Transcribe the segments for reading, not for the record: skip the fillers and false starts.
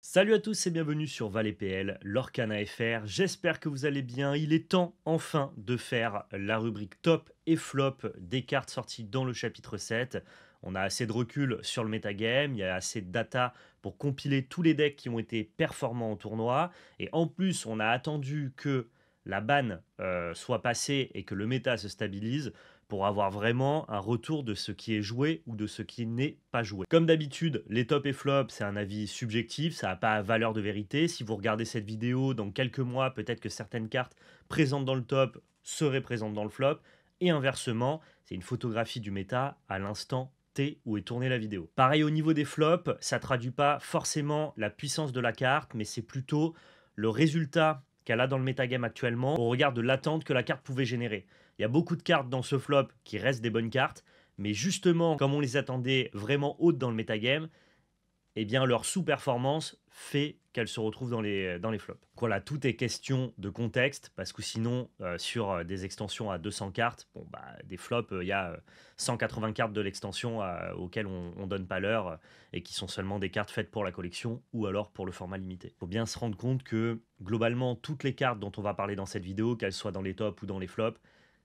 Salut à tous et bienvenue sur Valet PL, l'Orcana FR. J'espère que vous allez bien. Il est temps enfin de faire la rubrique top et flop des cartes sorties dans le chapitre 7. On a assez de recul sur le metagame, il y a assez de data pour compiler tous les decks qui ont été performants en tournoi. Et en plus, on a attendu que la ban soit passée et que le méta se stabilise pour avoir vraiment un retour de ce qui est joué ou de ce qui n'est pas joué. Comme d'habitude, les tops et flops, c'est un avis subjectif, ça n'a pas valeur de vérité. Si vous regardez cette vidéo dans quelques mois, peut-être que certaines cartes présentes dans le top seraient présentes dans le flop, et inversement, c'est une photographie du méta à l'instant T où est tournée la vidéo. Pareil au niveau des flops, ça traduit pas forcément la puissance de la carte, mais c'est plutôt le résultat qu'elle a dans le metagame actuellement au regard de l'attente que la carte pouvait générer. Il y a beaucoup de cartes dans ce flop qui restent des bonnes cartes, mais justement, comme on les attendait vraiment hautes dans le metagame, eh bien leur sous-performance fait qu'elles se retrouvent dans les flops. Voilà, tout est question de contexte, parce que sinon, sur des extensions à 200 cartes, bon, bah, des flops, il y a 180 cartes de l'extension auxquelles on ne donne pas l'heure, et qui sont seulement des cartes faites pour la collection, ou alors pour le format limité. Il faut bien se rendre compte que, globalement, toutes les cartes dont on va parler dans cette vidéo, qu'elles soient dans les tops ou dans les flops,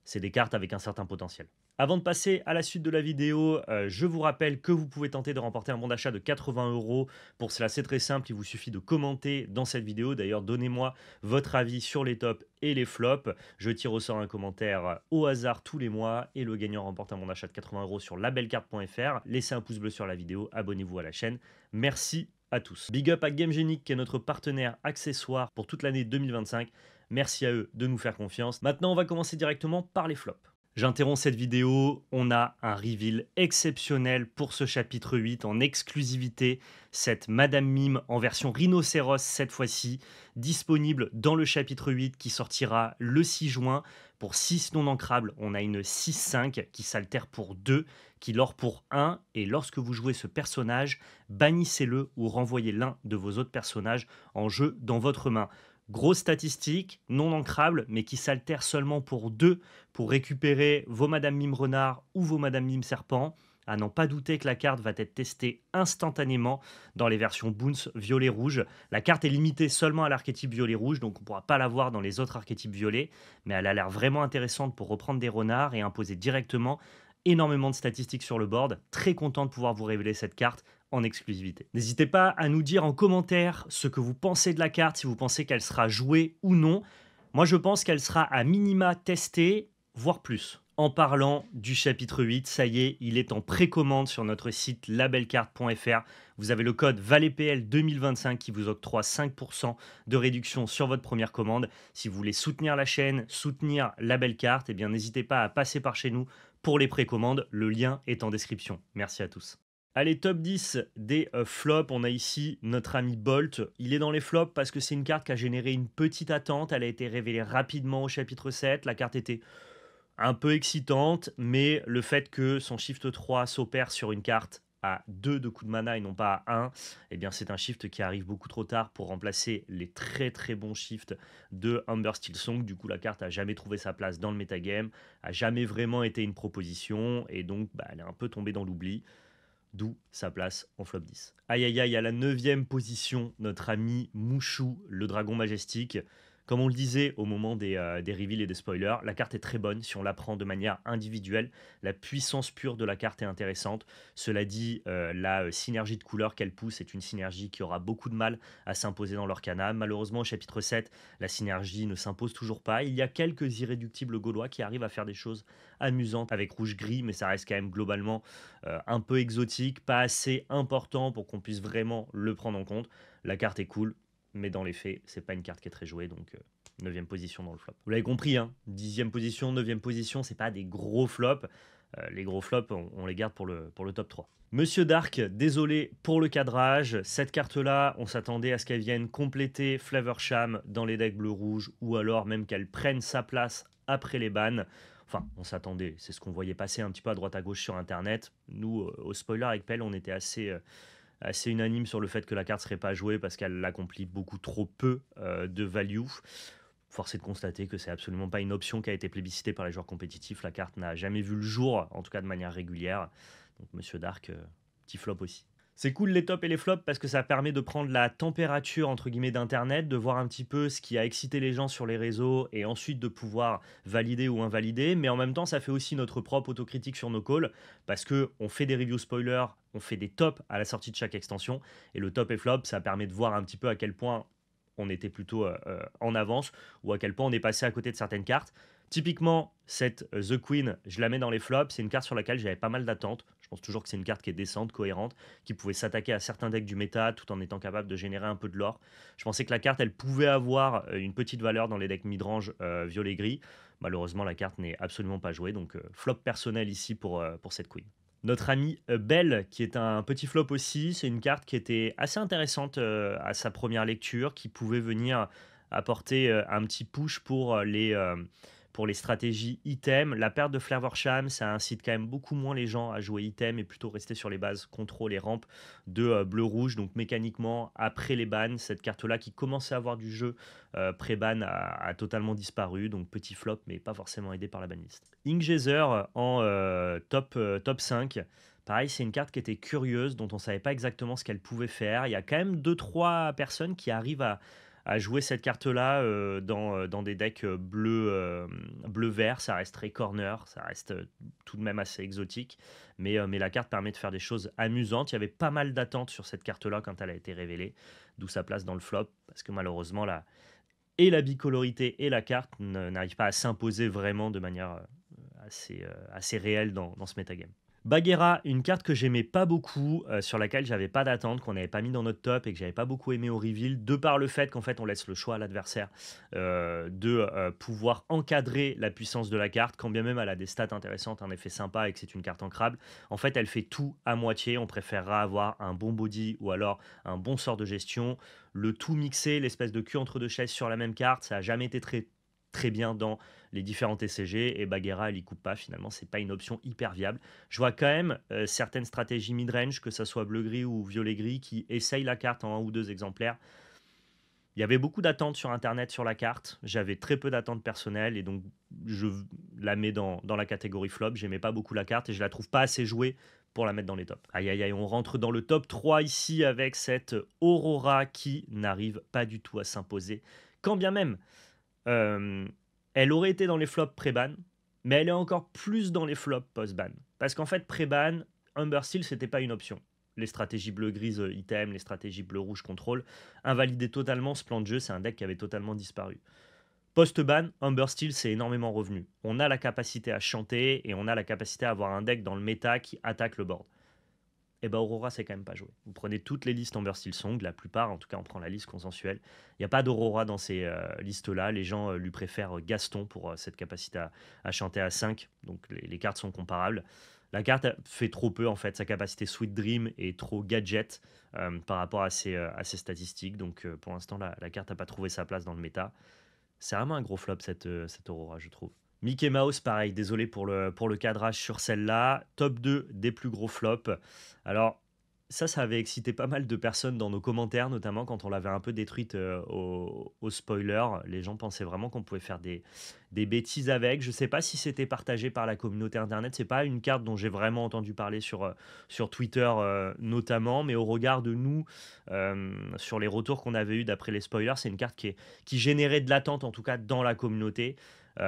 c'est des cartes avec un certain potentiel. Avant de passer à la suite de la vidéo, je vous rappelle que vous pouvez tenter de remporter un bon d'achat de 80 €. Pour cela, c'est très simple, il vous suffit de commenter dans cette vidéo. D'ailleurs, donnez-moi votre avis sur les tops et les flops. Je tire au sort un commentaire au hasard tous les mois et le gagnant remporte un bon d'achat de 80 € sur labelcard.fr. Laissez un pouce bleu sur la vidéo, abonnez-vous à la chaîne. Merci à tous. Big up à GameGenic qui est notre partenaire accessoire pour toute l'année 2025. Merci à eux de nous faire confiance. Maintenant, on va commencer directement par les flops. J'interromps cette vidéo, on a un reveal exceptionnel pour ce chapitre 8 en exclusivité, cette Madame Mime en version rhinocéros cette fois-ci, disponible dans le chapitre 8 qui sortira le 6 juin. Pour 6 non ancrables, on a une 6-5 qui s'altère pour 2, qui l'or pour 1, et lorsque vous jouez ce personnage, bannissez-le ou renvoyez l'un de vos autres personnages en jeu dans votre main. Grosse statistique, non ancrable, mais qui s'altère seulement pour 2 pour récupérer vos Madame Mime Renard ou vos Madame Mime Serpent. À n'en pas douter que la carte va être testée instantanément dans les versions Boons violet-rouge. La carte est limitée seulement à l'archétype violet-rouge, donc on ne pourra pas la voir dans les autres archétypes violets, mais elle a l'air vraiment intéressante pour reprendre des renards et imposer directement énormément de statistiques sur le board. Très content de pouvoir vous révéler cette carte en exclusivité. N'hésitez pas à nous dire en commentaire ce que vous pensez de la carte, si vous pensez qu'elle sera jouée ou non. Moi, je pense qu'elle sera à minima testée, voire plus. En parlant du chapitre 8, ça y est, il est en précommande sur notre site labelcard.fr. Vous avez le code VALEPL 2025 qui vous octroie 5% de réduction sur votre première commande. Si vous voulez soutenir la chaîne, soutenir Labelcard, eh bien n'hésitez pas à passer par chez nous pour les précommandes. Le lien est en description. Merci à tous. Allez, top 10 des flops. On a ici notre ami Bolt. Il est dans les flops parce que c'est une carte qui a généré une petite attente. Elle a été révélée rapidement au chapitre 7. La carte était un peu excitante, mais le fait que son shift 3 s'opère sur une carte à 2 de coups de mana et non pas à 1, eh bien c'est un shift qui arrive beaucoup trop tard pour remplacer les très très bons shifts de Amber Steel Song. Du coup, la carte a jamais trouvé sa place dans le metagame, a jamais vraiment été une proposition, et donc elle est un peu tombée dans l'oubli. D'où sa place en flop 10. Aïe aïe aïe, à la 9e position, notre ami Mouchou, le dragon majestique. Comme on le disait au moment des reveals et des spoilers, la carte est très bonne si on la prend de manière individuelle. La puissance pure de la carte est intéressante. Cela dit, la synergie de couleurs qu'elle pousse est une synergie qui aura beaucoup de mal à s'imposer dans l'Orcana. Malheureusement, au chapitre 7, la synergie ne s'impose toujours pas. Il y a quelques irréductibles gaulois qui arrivent à faire des choses amusantes avec rouge-gris, mais ça reste quand même globalement un peu exotique, pas assez important pour qu'on puisse vraiment le prendre en compte. La carte est cool, mais dans les faits, c'est pas une carte qui est très jouée, donc 9e position dans le flop. Vous l'avez compris, hein, 10e position, 9e position, c'est pas des gros flops. Les gros flops, on les garde pour le top 3. Monsieur Dark, désolé pour le cadrage. Cette carte-là, on s'attendait à ce qu'elle vienne compléter Flavorsham dans les decks bleu-rouge, ou alors même qu'elle prenne sa place après les bans. Enfin, on s'attendait, c'est ce qu'on voyait passer un petit peu à droite à gauche sur Internet. Nous, au spoiler avec Pell, on était assez unanime sur le fait que la carte serait pas jouée parce qu'elle accomplit beaucoup trop peu de value. Force est de constater que c'est absolument pas une option qui a été plébiscitée par les joueurs compétitifs. La carte n'a jamais vu le jour, en tout cas de manière régulière. Donc Monsieur Dark, petit flop aussi. C'est cool les tops et les flops parce que ça permet de prendre la température entre guillemets d'internet, de voir un petit peu ce qui a excité les gens sur les réseaux et ensuite de pouvoir valider ou invalider. Mais en même temps, ça fait aussi notre propre autocritique sur nos calls parce que on fait des reviews spoilers, on fait des tops à la sortie de chaque extension et le top et flop, ça permet de voir un petit peu à quel point on était plutôt en avance ou à quel point on est passé à côté de certaines cartes. Typiquement, cette The Queen, je la mets dans les flops. C'est une carte sur laquelle j'avais pas mal d'attentes. Je pense toujours que c'est une carte qui est décente, cohérente, qui pouvait s'attaquer à certains decks du méta tout en étant capable de générer un peu de lore. Je pensais que la carte, elle pouvait avoir une petite valeur dans les decks midrange violet-gris. Malheureusement, la carte n'est absolument pas jouée. Donc, flop personnel ici pour cette Queen. Notre ami Bell, qui est un petit flop aussi, c'est une carte qui était assez intéressante à sa première lecture, qui pouvait venir apporter un petit push pour les stratégies item. La perte de Flavor Sham, ça incite quand même beaucoup moins les gens à jouer item et plutôt rester sur les bases contrôle et rampe de bleu-rouge. Donc mécaniquement, après les bans, cette carte-là qui commençait à avoir du jeu pré-ban a totalement disparu. Donc petit flop, mais pas forcément aidé par la banlist. Inkjazer en top 5. Pareil, c'est une carte qui était curieuse, dont on ne savait pas exactement ce qu'elle pouvait faire. Il y a quand même deux trois personnes qui arrivent à jouer cette carte-là dans des decks bleu-vert. Ça reste très corner, ça reste tout de même assez exotique. Mais la carte permet de faire des choses amusantes. Il y avait pas mal d'attentes sur cette carte-là quand elle a été révélée, d'où sa place dans le flop, parce que malheureusement, la bicolorité et la carte n'arrivent pas à s'imposer vraiment de manière assez réelle dans ce metagame. Bagheera, une carte que j'aimais pas beaucoup, sur laquelle j'avais pas d'attente, qu'on n'avait pas mis dans notre top et que j'avais pas beaucoup aimé au reveal, de par le fait qu'en fait on laisse le choix à l'adversaire de pouvoir encadrer la puissance de la carte, quand bien même elle a des stats intéressantes, un effet sympa et que c'est une carte ancrable. En fait, elle fait tout à moitié. On préférera avoir un bon body ou alors un bon sort de gestion. Le tout mixé, l'espèce de cul entre deux chaises sur la même carte, ça a jamais été très bien dans les différents TCG et Bagheera elle y coupe pas, finalement c'est pas une option hyper viable. Je vois quand même certaines stratégies mid-range, que ça soit bleu-gris ou violet-gris, qui essayent la carte en un ou deux exemplaires. Il y avait beaucoup d'attentes sur internet sur la carte, j'avais très peu d'attentes personnelles et donc je la mets dans la catégorie flop. J'aimais pas beaucoup la carte et je la trouve pas assez jouée pour la mettre dans les tops. Aïe aïe aïe, on rentre dans le top 3 ici avec cette Aurora qui n'arrive pas du tout à s'imposer, quand bien même euh, elle aurait été dans les flops pré-ban, mais elle est encore plus dans les flops post-ban. Parce qu'en fait, pré-ban, Humbersteel, c'était pas une option. Les stratégies bleu-grise item, les stratégies bleu-rouge contrôle, invalidaient totalement ce plan de jeu. C'est un deck qui avait totalement disparu. Post-ban, Humbersteel, c'est énormément revenu. On a la capacité à chanter et on a la capacité à avoir un deck dans le méta qui attaque le board. Et ben Aurora, c'est quand même pas joué. Vous prenez toutes les listes Amber Steel Song, la plupart, en tout cas, on prend la liste consensuelle. Il n'y a pas d'Aurora dans ces listes-là. Les gens lui préfèrent Gaston pour cette capacité à chanter à 5. Donc les cartes sont comparables. La carte fait trop peu, en fait. Sa capacité Sweet Dream est trop gadget par rapport à ses statistiques. Donc pour l'instant, la carte n'a pas trouvé sa place dans le méta. C'est vraiment un gros flop, cette Aurora, je trouve. Mickey Mouse, pareil, désolé pour le cadrage sur celle-là. Top 2 des plus gros flops. Alors, ça avait excité pas mal de personnes dans nos commentaires, notamment quand on l'avait un peu détruite au spoiler. Les gens pensaient vraiment qu'on pouvait faire des bêtises avec. Je sais pas si c'était partagé par la communauté internet. C'est pas une carte dont j'ai vraiment entendu parler sur Twitter notamment, mais au regard de nous, sur les retours qu'on avait eu d'après les spoilers, c'est une carte qui générait de l'attente, en tout cas dans la communauté.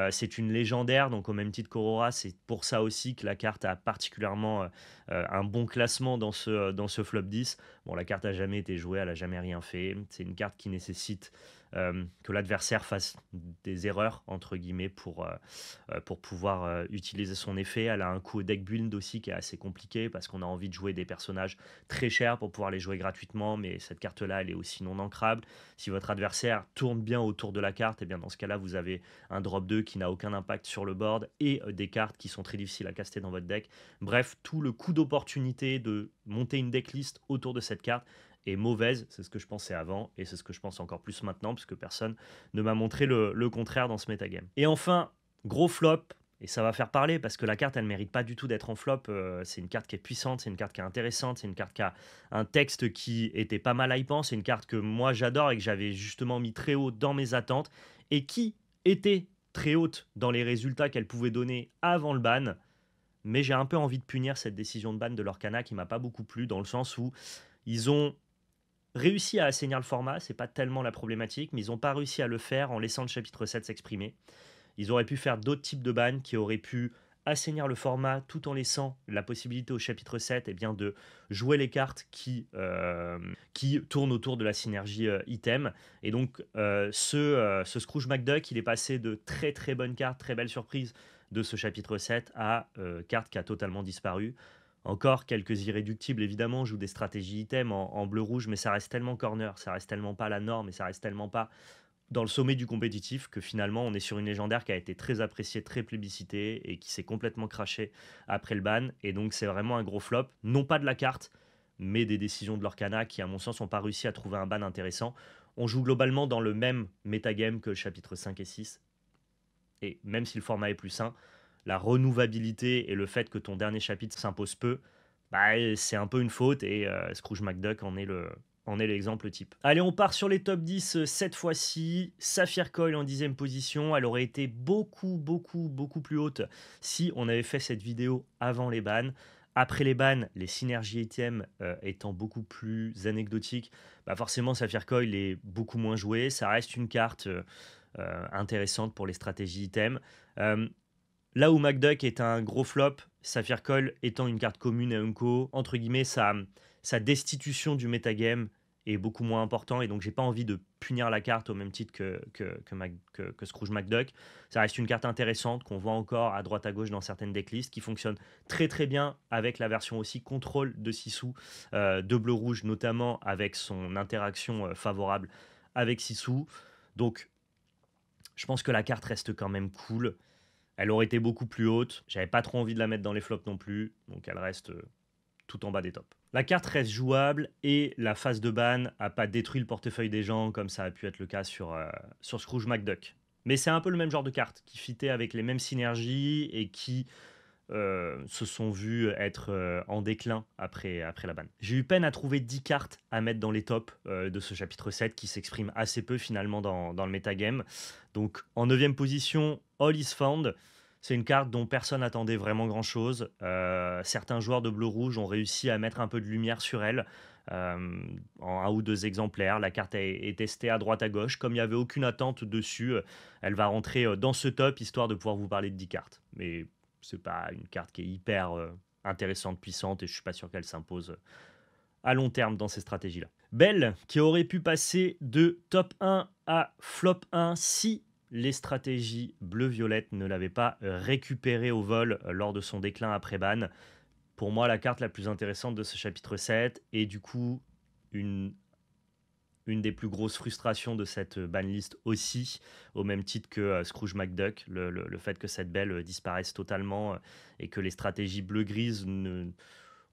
C'est une légendaire, donc au même titre qu'Aurora, c'est pour ça aussi que la carte a particulièrement un bon classement dans ce flop 10. Bon, la carte n'a jamais été jouée, elle n'a jamais rien fait. C'est une carte qui nécessite que l'adversaire fasse des erreurs, entre guillemets, pour pouvoir utiliser son effet. Elle a un coût deck build aussi qui est assez compliqué parce qu'on a envie de jouer des personnages très chers pour pouvoir les jouer gratuitement, mais cette carte-là, elle est aussi non ancrable. Si votre adversaire tourne bien autour de la carte, et bien dans ce cas-là, vous avez un drop 2 qui n'a aucun impact sur le board et des cartes qui sont très difficiles à caster dans votre deck. Bref, tout le coût d'opportunité de monter une decklist autour de cette carte est mauvaise. C'est ce que je pensais avant et c'est ce que je pense encore plus maintenant puisque personne ne m'a montré le contraire dans ce metagame. Et enfin, gros flop. Et ça va faire parler parce que la carte, elle mérite pas du tout d'être en flop. C'est une carte qui est puissante, c'est une carte qui est intéressante, c'est une carte qui a un texte qui était pas mal hypant, c'est une carte que moi j'adore et que j'avais justement mis très haut dans mes attentes et qui était très haute dans les résultats qu'elle pouvait donner avant le ban. mais j'ai un peu envie de punir cette décision de ban de l'Orcana qui m'a pas beaucoup plu, dans le sens où ils ont réussi à assainir le format, c'est pas tellement la problématique, mais ils n'ont pas réussi à le faire en laissant le chapitre 7 s'exprimer. Ils auraient pu faire d'autres types de bans qui auraient pu assainir le format tout en laissant la possibilité au chapitre 7 bien, de jouer les cartes qui tournent autour de la synergie item. Et donc, ce Scrooge McDuck, il est passé de très très bonnes cartes, très belle surprise de ce chapitre 7 à carte qui a totalement disparu. Encore quelques irréductibles, évidemment, jouent des stratégies item en bleu-rouge, mais ça reste tellement corner, ça reste tellement pas la norme et ça reste tellement pas dans le sommet du compétitif que finalement on est sur une légendaire qui a été très appréciée, très plébiscitée et qui s'est complètement crashée après le ban. Et donc c'est vraiment un gros flop, non pas de la carte, mais des décisions de l'Orcana qui, à mon sens, n'ont pas réussi à trouver un ban intéressant. On joue globalement dans le même metagame que le chapitre 5 et 6. Et même si le format est plus sain, la renouvelabilité et le fait que ton dernier chapitre s'impose peu, bah, c'est un peu une faute et Scrooge McDuck en est l'exemple type. Allez, on part sur les top 10 cette fois-ci. Sapphire Coil en 10e position. Elle aurait été beaucoup plus haute si on avait fait cette vidéo avant les bans. Après les bans, les synergies items étant beaucoup plus anecdotiques, bah forcément Sapphire Coil est beaucoup moins jouée. Ça reste une carte intéressante pour les stratégies items. Là où McDuck est un gros flop, Sapphire Coil étant une carte commune à Unco, entre guillemets, sa destitution du metagame est beaucoup moins important et donc j'ai pas envie de punir la carte au même titre que Scrooge McDuck. Ça reste une carte intéressante qu'on voit encore à droite à gauche dans certaines decklists qui fonctionne très bien avec la version aussi contrôle de Sisu de bleu-rouge, notamment avec son interaction favorable avec Sisu. Donc je pense que la carte reste quand même cool. Elle aurait été beaucoup plus haute. J'avais pas trop envie de la mettre dans les flops non plus. Donc elle reste tout en bas des tops. La carte reste jouable et la phase de ban a pas détruit le portefeuille des gens comme ça a pu être le cas sur Scrooge McDuck. Mais c'est un peu le même genre de carte qui fitait avec les mêmes synergies et qui se sont vus être en déclin après la ban. J'ai eu peine à trouver 10 cartes à mettre dans les tops de ce chapitre 7 qui s'expriment assez peu finalement dans le metagame. Donc en 9e position, All is Found. C'est une carte dont personne n'attendait vraiment grand-chose. Certains joueurs de bleu-rouge ont réussi à mettre un peu de lumière sur elle. En un ou deux exemplaires. La carte est testée à droite à gauche. Comme il n'y avait aucune attente dessus, elle va rentrer dans ce top histoire de pouvoir vous parler de 10 cartes. Mais c'est pas une carte qui est hyper intéressante, puissante, et je suis pas sûr qu'elle s'impose à long terme dans ces stratégies-là. Belle, qui aurait pu passer de top 1 à flop 1 si les stratégies bleu-violette ne l'avaient pas récupéré au vol lors de son déclin après ban. Pour moi, la carte la plus intéressante de ce chapitre 7, et du coup, une des plus grosses frustrations de cette banlist aussi, au même titre que Scrooge McDuck, le fait que cette belle disparaisse totalement et que les stratégies bleu-grise,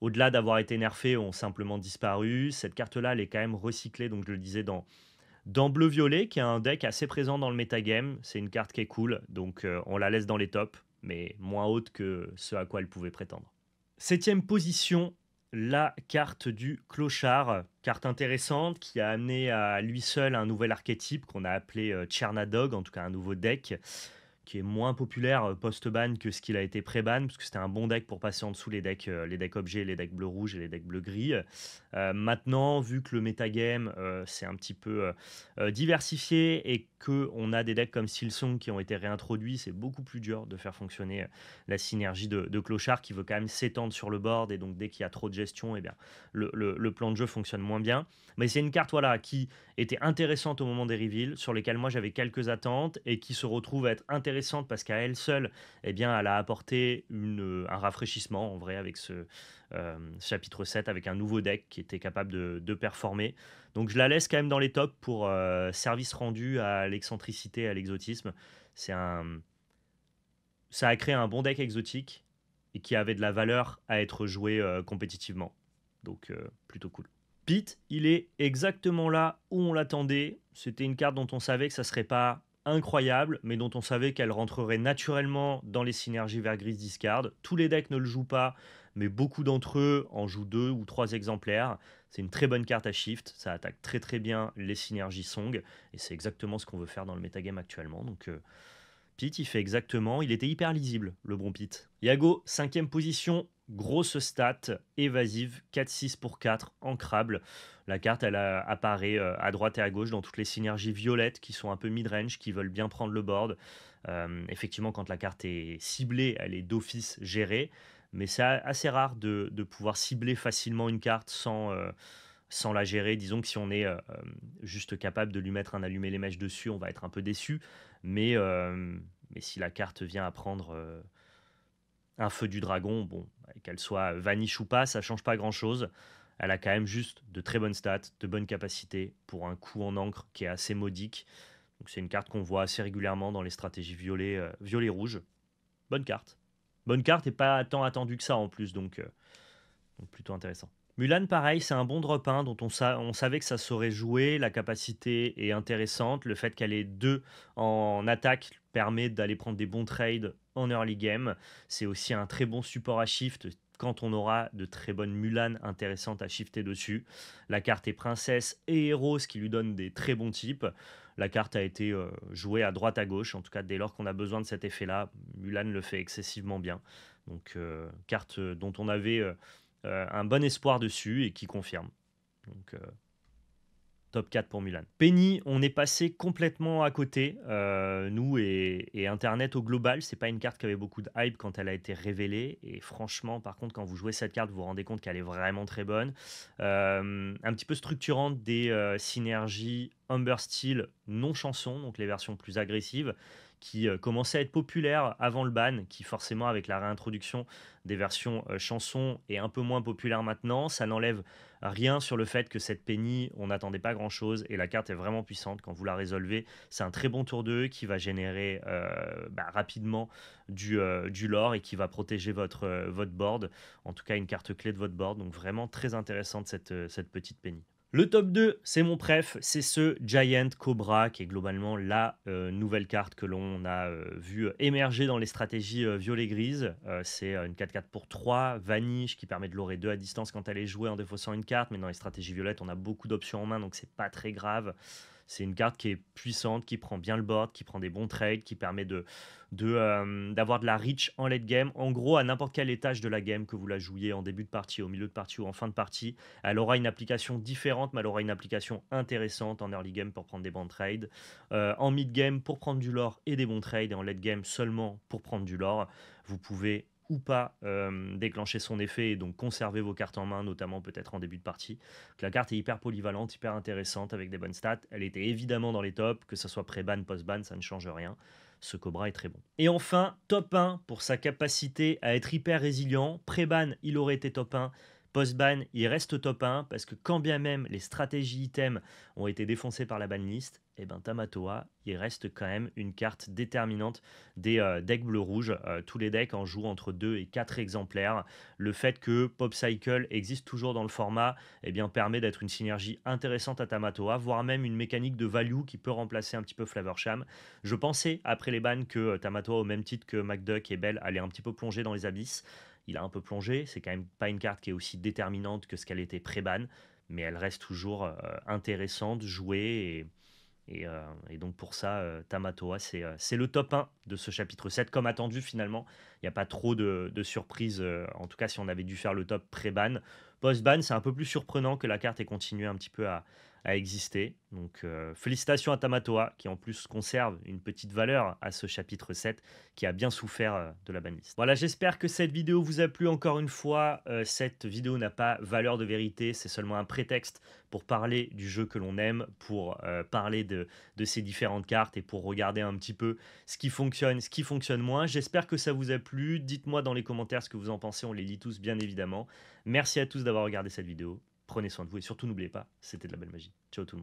au-delà d'avoir été nerfées, ont simplement disparu. Cette carte-là, elle est quand même recyclée, donc je le disais, dans bleu-violet, qui est un deck assez présent dans le metagame. C'est une carte qui est cool, donc on la laisse dans les tops, mais moins haute que ce à quoi elle pouvait prétendre. 7e position, la carte du clochard, carte intéressante qui a amené à lui seul un nouvel archétype qu'on a appelé Chernadog, en tout cas un nouveau deck qui est moins populaire post-ban que ce qu'il a été pré-ban, parce que c'était un bon deck pour passer en dessous les decks objets, les decks bleu-rouge et les decks bleu-gris. Maintenant, vu que le metagame c'est un petit peu diversifié et qu'on a des decks comme Silsong qui ont été réintroduits, c'est beaucoup plus dur de faire fonctionner la synergie de Clochard qui veut quand même s'étendre sur le board, et donc dès qu'il y a trop de gestion, eh bien, le plan de jeu fonctionne moins bien. Mais c'est une carte voilà, qui était intéressante au moment des reveals, sur lesquels moi j'avais quelques attentes, et qui se retrouve à être intéressante parce qu'à elle seule, eh bien, elle a apporté un rafraîchissement en vrai avec ce chapitre 7, avec un nouveau deck qui était capable de performer. Donc je la laisse quand même dans les tops pour service rendu à l'excentricité, à l'exotisme. Ça a créé un bon deck exotique et qui avait de la valeur à être joué compétitivement. Donc plutôt cool. Pete, il est exactement là où on l'attendait. C'était une carte dont on savait que ça serait pas incroyable, mais dont on savait qu'elle rentrerait naturellement dans les synergies vert-gris discard. Tous les decks ne le jouent pas, mais beaucoup d'entre eux en jouent 2 ou 3 exemplaires. C'est une très bonne carte à shift, ça attaque très bien les synergies Song, et c'est exactement ce qu'on veut faire dans le metagame actuellement. Donc Pit, il fait exactement. Il était hyper lisible, le Brompit. Yago, 5e position, grosse stat, évasive, 4-6 pour 4, ancrable. La carte, elle apparaît à droite et à gauche dans toutes les synergies violettes qui sont un peu mid-range, qui veulent bien prendre le board. Effectivement, quand la carte est ciblée, elle est d'office gérée. Mais c'est assez rare de pouvoir cibler facilement une carte sans la gérer. Disons que si on est juste capable de lui mettre un allumer les mèches dessus, on va être un peu déçu. Mais si la carte vient à prendre un feu du dragon, bon, qu'elle soit vanish ou pas, ça change pas grand-chose. Elle a quand même juste de très bonnes stats, de bonnes capacités pour un coup en encre qui est assez modique. Donc c'est une carte qu'on voit assez régulièrement dans les stratégies violet-rouge. Bonne carte. Bonne carte et pas tant attendue que ça en plus, donc plutôt intéressant. Mulan, pareil, c'est un bon drop 1 dont on savait que ça saurait jouer. La capacité est intéressante. Le fait qu'elle ait 2 en attaque permet d'aller prendre des bons trades en early game. C'est aussi un très bon support à shift quand on aura de très bonnes Mulan intéressantes à shifter dessus. La carte est princesse et héros, ce qui lui donne des très bons types. La carte a été jouée à droite à gauche, en tout cas dès lors qu'on a besoin de cet effet-là. Mulan le fait excessivement bien. Donc carte dont on avait un bon espoir dessus et qui confirme. Donc top 4 pour Mulan. Penny, on est passé complètement à côté, nous et Internet au global. C'est pas une carte qui avait beaucoup de hype quand elle a été révélée. Et franchement, par contre, quand vous jouez cette carte, vous vous rendez compte qu'elle est vraiment très bonne. Un petit peu structurante des synergies Humber Steel non chanson, donc les versions plus agressives, qui commençaient à être populaires avant le ban, qui forcément avec la réintroduction des versions chansons est un peu moins populaire maintenant. Ça n'enlève rien sur le fait que cette Penny, on n'attendait pas grand chose et la carte est vraiment puissante quand vous la résolvez. C'est un très bon tour 2 qui va générer rapidement du lore et qui va protéger votre board, en tout cas une carte clé de votre board. Donc vraiment très intéressante cette petite Penny. Le top 2, c'est mon préf, c'est ce Giant Cobra qui est globalement la nouvelle carte que l'on a vu émerger dans les stratégies violet-grise. C'est une 4-4 pour 3, vanish qui permet de l'aurer 2 à distance quand elle est jouée en défaussant une carte, mais dans les stratégies violettes, on a beaucoup d'options en main, donc c'est pas très grave. C'est une carte qui est puissante, qui prend bien le board, qui prend des bons trades, qui permet d'avoir de la reach en late game. En gros, à n'importe quel étage de la game, que vous la jouiez en début de partie, au milieu de partie ou en fin de partie, elle aura une application différente, mais elle aura une application intéressante en early game pour prendre des bons trades, en mid game pour prendre du lore et des bons trades, et en late game seulement pour prendre du lore. Vous pouvez ou pas déclencher son effet et donc conserver vos cartes en main, notamment peut-être en début de partie. Donc la carte est hyper polyvalente, hyper intéressante avec des bonnes stats. Elle était évidemment dans les tops, que ce soit pré-ban, post-ban, ça ne change rien. Ce Cobra est très bon. Et enfin, top 1 pour sa capacité à être hyper résilient. Pré-ban, il aurait été top 1. Post-ban, il reste top 1 parce que quand bien même les stratégies items ont été défoncées par la banlist, et ben Tamatoa, il reste quand même une carte déterminante des decks bleu-rouge. Tous les decks en jouent entre 2 et 4 exemplaires. Le fait que Pop Cycle existe toujours dans le format eh bien, permet d'être une synergie intéressante à Tamatoa, voire même une mécanique de value qui peut remplacer un petit peu Flavorsham. Je pensais, après les bans, que Tamatoa, au même titre que McDuck et Bell, allait un petit peu plonger dans les abysses. Il a un peu plongé, c'est quand même pas une carte qui est aussi déterminante que ce qu'elle était pré-ban, mais elle reste toujours intéressante, jouée, et donc pour ça, Tamatoa, c'est le top 1 de ce chapitre 7, comme attendu finalement. Il n'y a pas trop de surprises, en tout cas si on avait dû faire le top pré-ban. Post-ban, c'est un peu plus surprenant que la carte ait continué un petit peu à exister. Donc félicitations à Tamatoa, qui en plus conserve une petite valeur à ce chapitre 7, qui a bien souffert de la banlist. Voilà, j'espère que cette vidéo vous a plu. Encore une fois, cette vidéo n'a pas valeur de vérité, c'est seulement un prétexte pour parler du jeu que l'on aime, pour parler de ces différentes cartes et pour regarder un petit peu ce qui fonctionne moins. J'espère que ça vous a plu. Dites-moi dans les commentaires ce que vous en pensez, on les lit tous bien évidemment. Merci à tous d'avoir regardé cette vidéo. Prenez soin de vous et surtout n'oubliez pas, c'était de la belle magie. Ciao tout le monde.